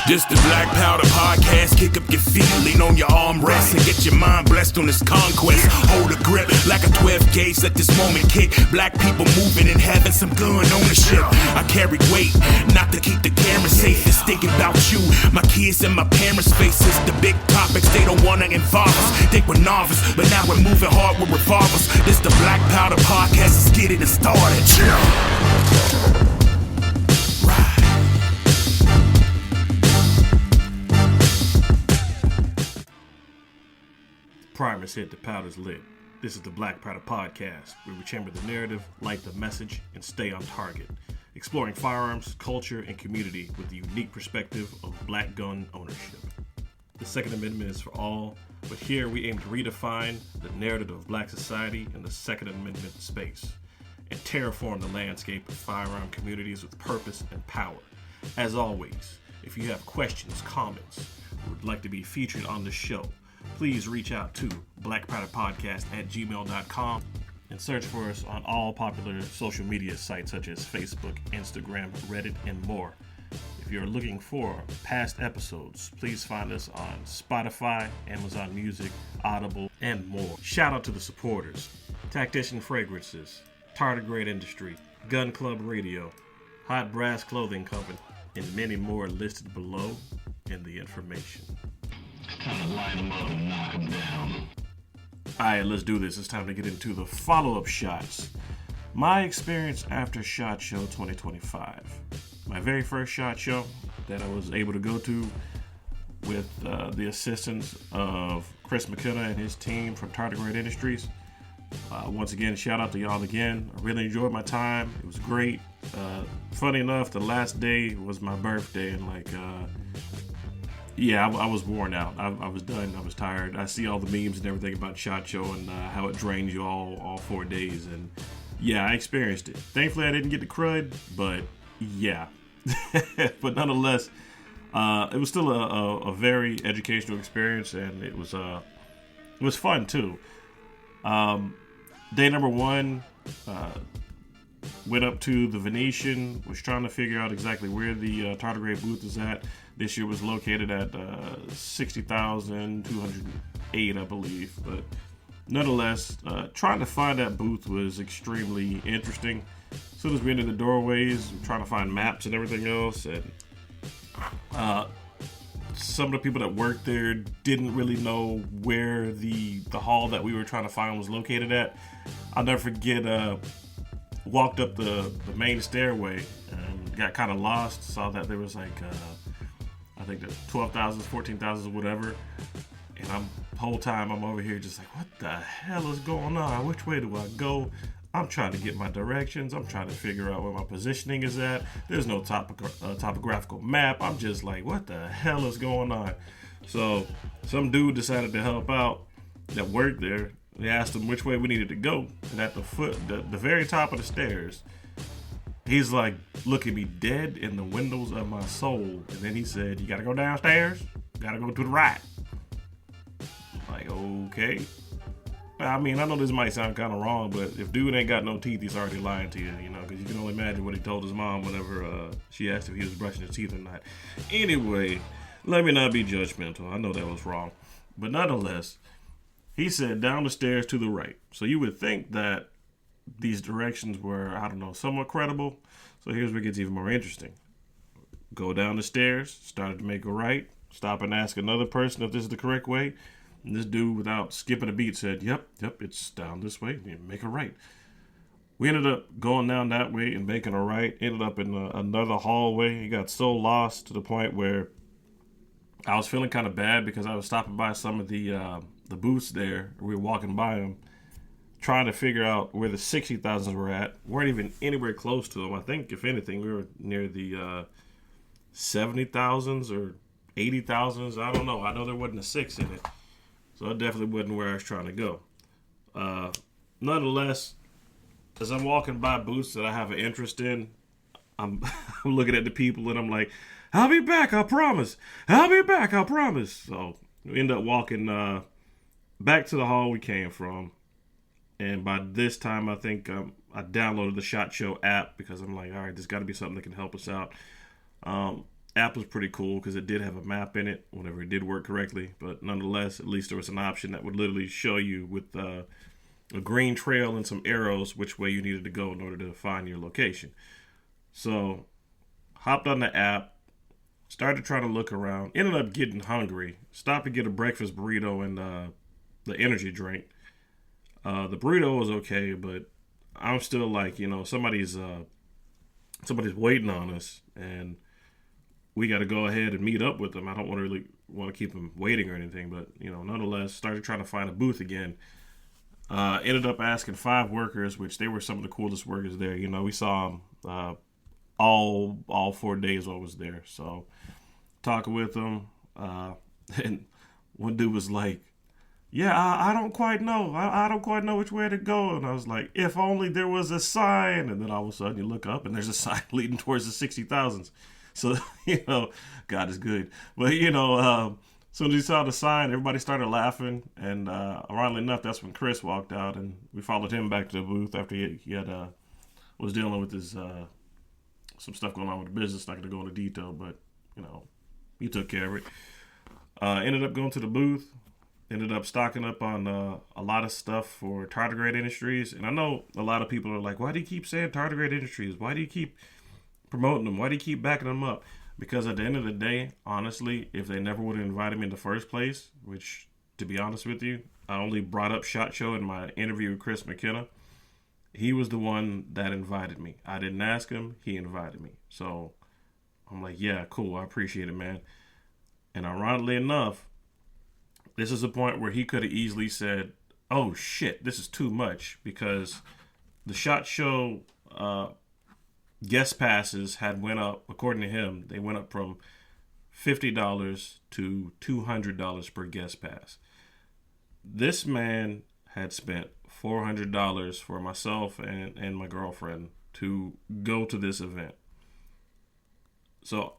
This the Black Powder Podcast. Kick up your feet, lean on your armrest, and get your mind blessed on this conquest. Hold a grip like a 12 gauge, let this moment kick. Black people moving and having some gun ownership. I carry weight, not to keep the camera safe. It's thinking about you, my kids and my parents' faces. The big topics, they don't wanna involve us. Think we're novice, but now we're moving hard with revolvers. This the Black Powder Podcast, let's get it started. Primer's hit, the powder's lit. This is the Black Powder Podcast, where we chamber the narrative, light the message, and stay on target. Exploring firearms, culture, and community with the unique perspective of black gun ownership. The Second Amendment is for all, but here we aim to redefine the narrative of black society in the Second Amendment space and terraform the landscape of firearm communities with purpose and power. As always, if you have questions, comments, or would like to be featured on the show, please reach out to blackpowderpodcast@gmail.com and search for us on all popular social media sites such as Facebook, Instagram, Reddit, and more. If you're looking for past episodes, please find us on Spotify, Amazon Music, Audible, and more. Shout out to the supporters: Tactician Fragrances, Tardigrade Industry, Gun Club Radio, Hot Brass Clothing Company, and many more listed below in the information. Time to line them up and knock them down. Alright, let's do this. It's time to get into the follow-up shots. My experience after SHOT Show 2025. My very first SHOT Show that I was able to go to with the assistance of Chris McKenna and his team from Tardigrade Industries. Once again, shout out to y'all again. I really enjoyed my time. It was great. Funny enough, the last day was my birthday, and I was worn out. I was done. I was tired. I see all the memes and everything about SHOT Show and how it drains you all 4 days. And yeah, I experienced it. Thankfully, I didn't get the crud, but yeah. But nonetheless, it was still a very educational experience, and it was fun too. Day number 1, went up to the Venetian, was trying to figure out exactly where the Tardigrade booth is at. This year was located at 60,208, I believe. But nonetheless, trying to find that booth was extremely interesting. As soon as we entered the doorways, trying to find maps and everything else, and some of the people that worked there didn't really know where the hall that we were trying to find was located at. I'll never forget, walked up the main stairway and got kind of lost. Saw that there was I think the 12,000s, 14,000s, whatever. And the whole time I'm over here just like, what the hell is going on? Which way do I go? I'm trying to get my directions. I'm trying to figure out where my positioning is at. There's no topographical map. I'm just like, what the hell is going on? So some dude decided to help out that worked there. They asked him which way we needed to go. And at the very top of the stairs, he's like looking me dead in the windows of my soul. And then he said, you got to go downstairs. Got to go to the right. I'm like, okay. I mean, I know this might sound kind of wrong, but if dude ain't got no teeth, he's already lying to you, because you can only imagine what he told his mom whenever she asked if he was brushing his teeth or not. Anyway, let me not be judgmental. I know that was wrong. But nonetheless, he said down the stairs to the right. So you would think that these directions were, somewhat credible. So here's where it gets even more interesting. Go down the stairs, started to make a right, stop and ask another person if this is the correct way. And this dude, without skipping a beat, said, yep, it's down this way. Make a right. We ended up going down that way and making a right. Ended up in another hallway. He got so lost to the point where I was feeling kind of bad because I was stopping by some of the booths there. We were walking by them, trying to figure out where the 60,000s were at. Weren't even anywhere close to them. I think, if anything, we were near the 70,000s or 80,000s. I don't know. I know there wasn't a 6 in it. So it definitely wasn't where I was trying to go. Nonetheless, as I'm walking by booths that I have an interest in, I'm looking at the people and I'm like, I'll be back, I promise. I'll be back, I promise. So we end up walking back to the hall we came from. And by this time, I think I downloaded the SHOT Show app because I'm like, all right, there's got to be something that can help us out. app was pretty cool because it did have a map in it whenever it did work correctly. But nonetheless, at least there was an option that would literally show you with a green trail and some arrows which way you needed to go in order to find your location. So, hopped on the app, started trying to look around, ended up getting hungry, stopped to get a breakfast burrito and the energy drink. The burrito was okay, but I'm still like, somebody's waiting on us, and we got to go ahead and meet up with them. I don't really want to keep them waiting or anything, but nonetheless, started trying to find a booth again. Ended up asking 5 workers, which they were some of the coolest workers there. We saw them all 4 days while I was there. So talking with them, and one dude was like, "Yeah, I don't quite know. I don't quite know which way to go." And I was like, "If only there was a sign." And then all of a sudden you look up and there's a sign leading towards the 60,000s. So, God is good. But, as soon as he saw the sign, everybody started laughing. And ironically enough, that's when Chris walked out, and we followed him back to the booth after he had was dealing with his some stuff going on with the business. Not going to go into detail, but, he took care of it. Ended up going to the booth. Ended up stocking up on a lot of stuff for Tardigrade Industries. And I know a lot of people are like, why do you keep saying Tardigrade Industries? Why do you keep promoting them? Why do you keep backing them up? Because at the end of the day, honestly, if they never would have invited me in the first place, which, to be honest with you, I only brought up SHOT Show in my interview with Chris McKenna. He was the one that invited me. I didn't ask him. He invited me. So I'm like, yeah, cool. I appreciate it, man. And ironically enough, this is a point where he could have easily said, oh, shit, this is too much, because the SHOT Show guest passes had went up, according to him, they went up from $50 to $200 per guest pass. This man had spent $400 for myself and my girlfriend to go to this event. So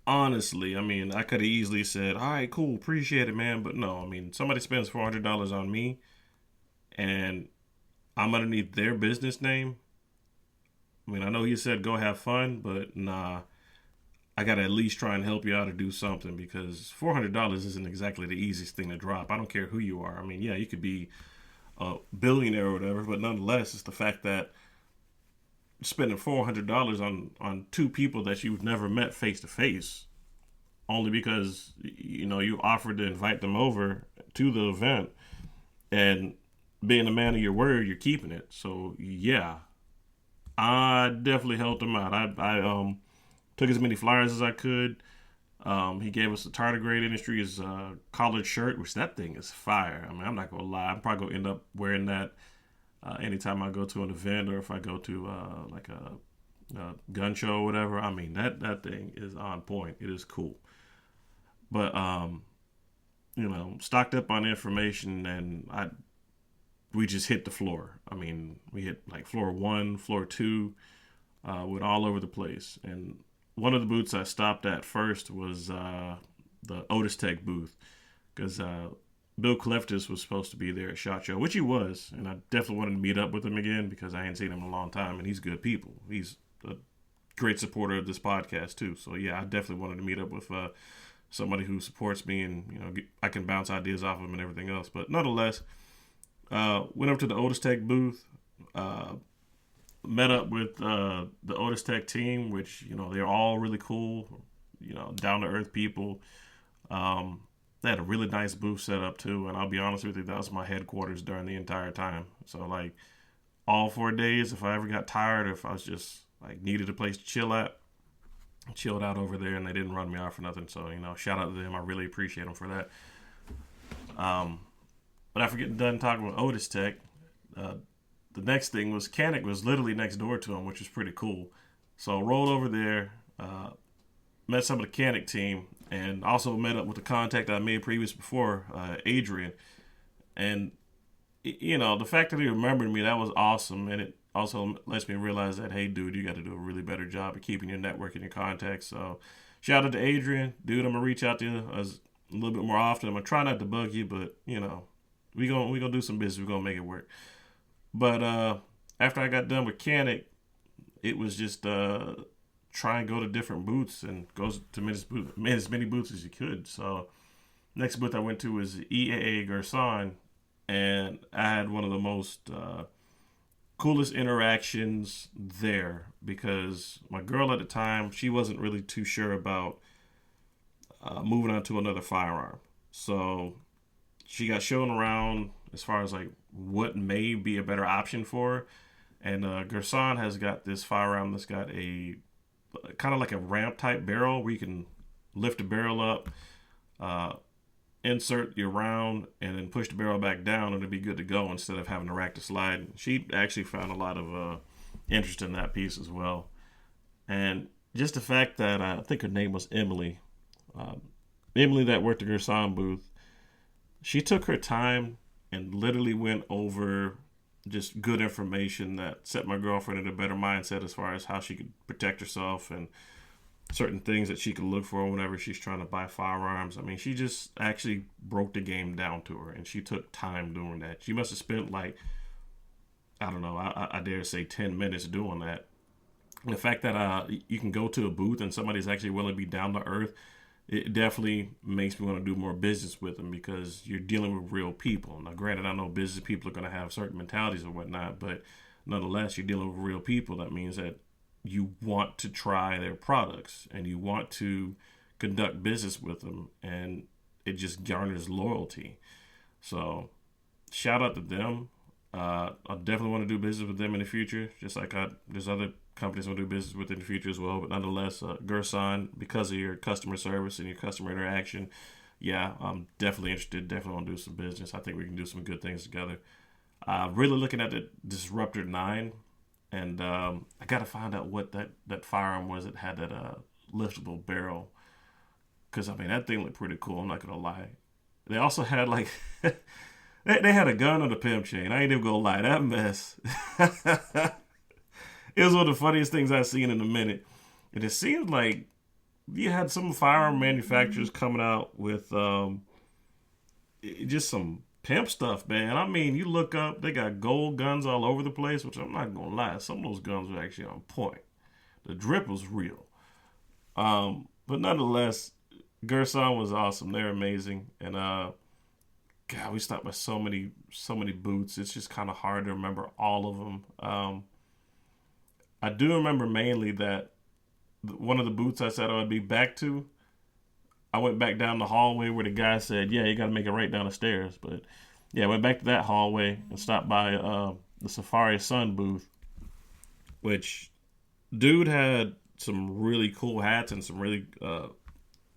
honestly, I could have easily said, all right, cool, appreciate it, man. But no, somebody spends $400 on me and I'm underneath their business name. I know he said go have fun, but nah, I got to at least try and help you out or do something, because $400 isn't exactly the easiest thing to drop. I don't care who you are. Yeah, you could be a billionaire or whatever, but nonetheless, it's the fact that spending $400 on 2 people that you've never met face to face, only because you offered to invite them over to the event, and being a man of your word, you're keeping it. So yeah, I definitely helped him out. I took as many flyers as I could. He gave us the Tardigrade Industries collared shirt, which that thing is fire. I'm not gonna lie, I'm probably gonna end up wearing that anytime I go to an event, or if I go to like a gun show or whatever. That thing is on point. It is cool. But stocked up on information, and we just hit the floor. We hit like floor 1, floor 2, went all over the place. And one of the booths I stopped at first was the Otis Tech booth, because Bill Cleftis was supposed to be there at SHOT Show, which he was, and I definitely wanted to meet up with him again because I hadn't seen him in a long time, and he's good people. He's a great supporter of this podcast too. So yeah, I definitely wanted to meet up with somebody who supports me, and I can bounce ideas off of him and everything else. But nonetheless, went up to the Otis Tech booth, met up with the Otis Tech team, which they're all really cool, down to earth people. They had a really nice booth set up too, and I'll be honest with you, that was my headquarters during the entire time. So like all 4 days, if I ever got tired, or if I was just like needed a place to chill at, I chilled out over there, and they didn't run me off for nothing. So shout out to them. I really appreciate them for that. But after getting done talking with Otis Tech, the next thing was Canic was literally next door to him, which was pretty cool. So rolled over there, met some of the Canic team, and also met up with the contact I made before, Adrian. And, the fact that he remembered me, that was awesome. And it also lets me realize that, hey, dude, you got to do a really better job of keeping your network and your contacts. So shout out to Adrian. Dude, I'm going to reach out to you a little bit more often. I'm going to try not to bug you, but, we gonna do some business. We're going to make it work. But after I got done with Canic, it was just try and go to different booths and go to as many booths as you could. So next booth I went to was EAA Gerson, and I had one of the most coolest interactions there because my girl at the time, she wasn't really too sure about moving on to another firearm. So she got shown around as far as like what may be a better option for her. And Gerson has got this firearm that's got a kind of like a ramp type barrel where you can lift the barrel up, insert your round, and then push the barrel back down, and it'll be good to go instead of having to rack the slide. She actually found a lot of interest in that piece as well. And just the fact that I think her name was Emily, Emily that worked the Gerson booth, she took her time and literally went over just good information that set my girlfriend in a better mindset as far as how she could protect herself and certain things that she could look for whenever she's trying to buy firearms. I mean, she just actually broke the game down to her, and she took time doing that. She must have spent like, I don't know, I dare say 10 minutes doing that. And the fact that you can go to a booth and somebody's actually willing to be down to earth, it definitely makes me want to do more business with them because you're dealing with real people. Now, granted, I know business people are going to have certain mentalities or whatnot, but nonetheless, you're dealing with real people. That means that you want to try their products and you want to conduct business with them, and it just garners loyalty. So shout out to them. I definitely want to do business with them in the future, just like there's other companies I want to do business with in the future as well. But nonetheless, Gerson, because of your customer service and your customer interaction, yeah, I'm definitely interested. Definitely want to do some business. I think we can do some good things together. Really looking at the Disruptor 9, and I got to find out what that firearm was that had that liftable barrel, because I mean that thing looked pretty cool. I'm not gonna lie. They also had like they had a gun on the pimp chain. I ain't even gonna lie, that mess. It was one of the funniest things I've seen in a minute. And it seems like you had some firearm manufacturers coming out with just some pimp stuff, man. I mean, you look up, they got gold guns all over the place, which I'm not going to lie. Some of those guns were actually on point. The drip was real. But nonetheless, Gerson was awesome. They're amazing. And, God, we stopped by so many booths. It's just kind of hard to remember all of them. I do remember mainly that one of the booths I said I would be back to, I went back down the hallway where the guy said, yeah, you got to make it right down the stairs. But, yeah, I went back to that hallway and stopped by the Safari Sun booth, which dude had some really cool hats and some really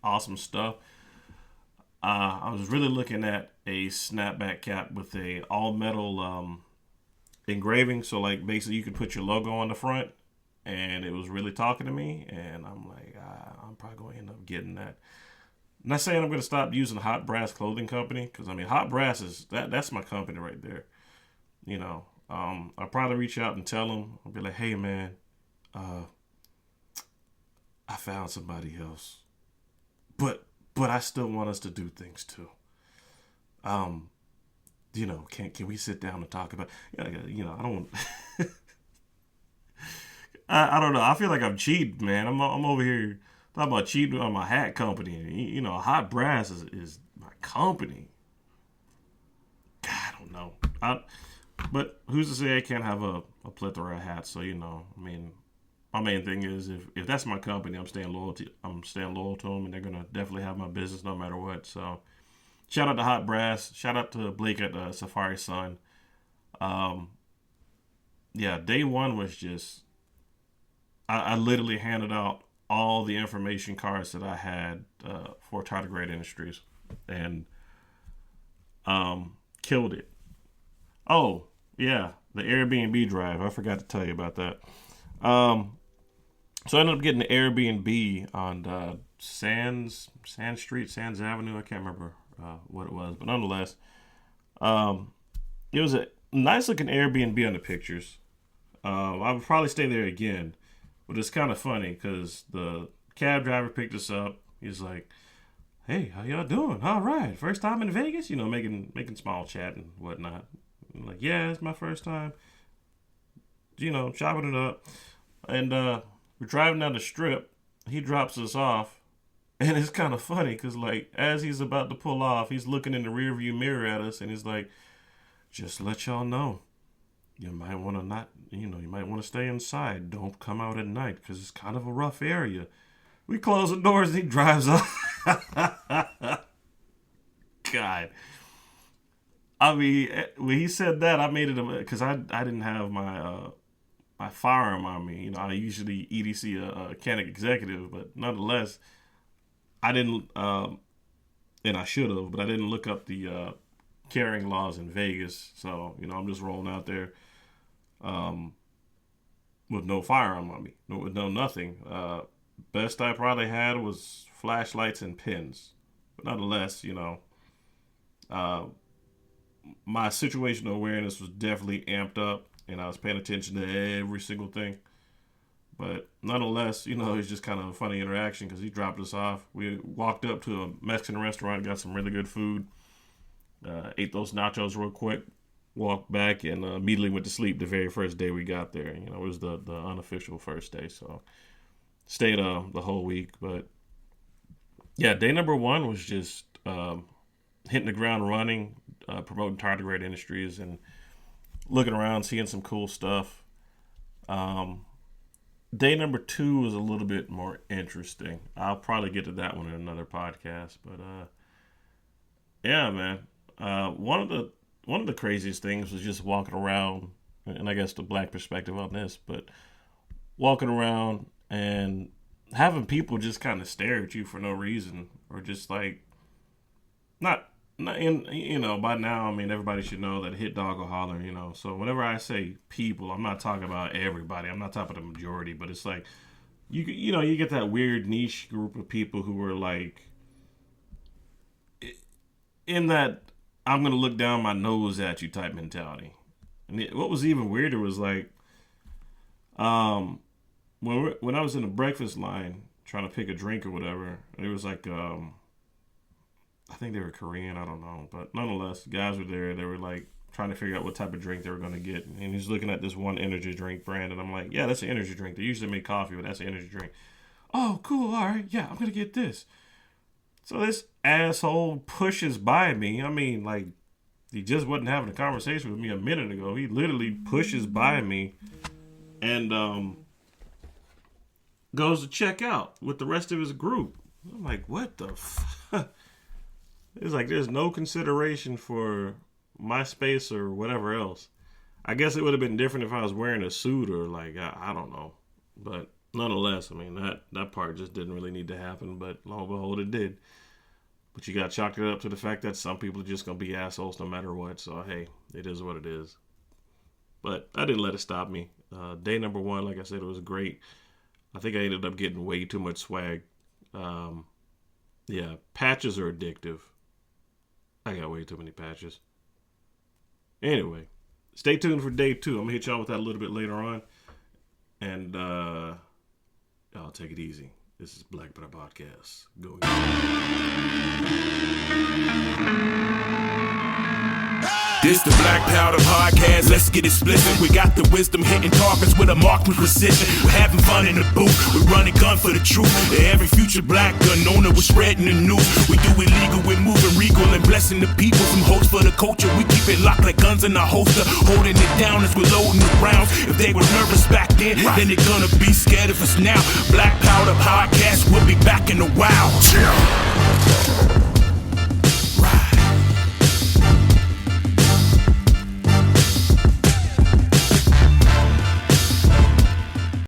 awesome stuff. I was really looking at a snapback cap with a all-metal engraving, so like basically you could put your logo on the front, and it was really talking to me, and I'm like, I'm probably going to end up getting that. I'm not saying I'm going to stop using Hot Brass Clothing Company, because I mean Hot Brass is that's my company right there. You know, I'll probably reach out and tell them. I'll be like, hey man, I found somebody else, but I still want us to do things too. You know, can we sit down and talk about? You know, I don't. I don't know. I feel like I'm cheating, man. I'm over here talking about cheating on my hat company. You know, Hot Brass is my company. God, I don't know. But who's to say I can't have a plethora of hats? So you know, I mean, my main thing is if that's my company, I'm staying loyal to them, and they're gonna definitely have my business no matter what. So. Shout out to Hot Brass. Shout out to Blake at Safari Sun. Yeah, day one was just... I literally handed out all the information cards that I had for Tardigrade Industries. And killed it. Oh, yeah, the Airbnb drive. I forgot to tell you about that. So I ended up getting the Airbnb on Sands Street, Sands Avenue. I can't remember what it was, but nonetheless, it was a nice looking Airbnb on the pictures. I would probably stay there again, but it's kind of funny because the cab driver picked us up. He's like, "Hey, how y'all doing? All right, first time in Vegas?" You know, making small chat and whatnot. I'm like, yeah, it's my first time. You know, chopping it up, and We're driving down the strip. He drops us off. And it's kind of funny because, like, as he's about to pull off, he's looking in the rearview mirror at us, and he's like, just let y'all know, you might want to you might want to stay inside. Don't come out at night because it's kind of a rough area. We close the doors, and he drives off. God. I mean, when he said that, I made it, because I didn't have my firearm on me. You know, I usually EDC a Canik executive, but nonetheless, I didn't, and I should have, but I didn't look up the carrying laws in Vegas. So, you know, I'm just rolling out there with no firearm on me, with no nothing. Best I probably had was flashlights and pins. But nonetheless, you know, my situational awareness was definitely amped up, and I was paying attention to every single thing. But nonetheless, you know, it's just kind of a funny interaction because he dropped us off. We walked up to a Mexican restaurant, got some really good food, ate those nachos real quick, walked back, and immediately went to sleep the very first day we got there. You know, it was the unofficial first day, so stayed the whole week. But yeah, day number one was just hitting the ground running, promoting tardigrade industries and looking around, seeing some cool stuff. Day number two was a little bit more interesting. I'll probably get to that one in another podcast. But yeah, man. One of the craziest things was just walking around, and I guess the black perspective on this, but walking around and having people just kind of stare at you for no reason, or just like not in, you know, by now, I mean, everybody should know that hit dog will holler, you know. So whenever I say people, I'm not talking about everybody. I'm not talking about the majority, but it's like, you know, you get that weird niche group of people who are like, in that I'm going to look down my nose at you type mentality. And what was even weirder was like, when I was in the breakfast line trying to pick a drink or whatever, it was like, I think they were Korean, I don't know. But nonetheless, guys were there. They were like trying to figure out what type of drink they were going to get. And he's looking at this one energy drink brand. And I'm like, yeah, that's an energy drink. They usually make coffee, but that's an energy drink. Oh, cool. All right. Yeah, I'm going to get this. So this asshole pushes by me. I mean, like, he just wasn't having a conversation with me a minute ago. He literally pushes by me and goes to check out with the rest of his group. I'm like, what the fuck? It's like there's no consideration for my space or whatever else. I guess it would have been different if I was wearing a suit or like, I don't know. But nonetheless, I mean, that part just didn't really need to happen. But lo and behold, it did. But you got to chalk it up to the fact that some people are just going to be assholes no matter what. So, hey, it is what it is. But I didn't let it stop me. Day number one, like I said, it was great. I think I ended up getting way too much swag. Yeah, patches are addictive. I got way too many patches. Anyway, stay tuned for day two. I'm going to hit y'all with that a little bit later on. And I'll take it easy. This is Black Brother Podcast. Go This the Black Powder Podcast, let's get explicit. We got the wisdom hitting targets with a marked with precision. We're having fun in the booth, we're running gun for the truth. Every future black gun owner, we're spreading the news. We do illegal, we're moving regal and blessing the people. Some hopes for the culture, we keep it locked like guns in our holster. Holding it down as we're loading the rounds. If they were nervous back then they're gonna be scared of us now. Black Powder Podcast, we'll be back in a while.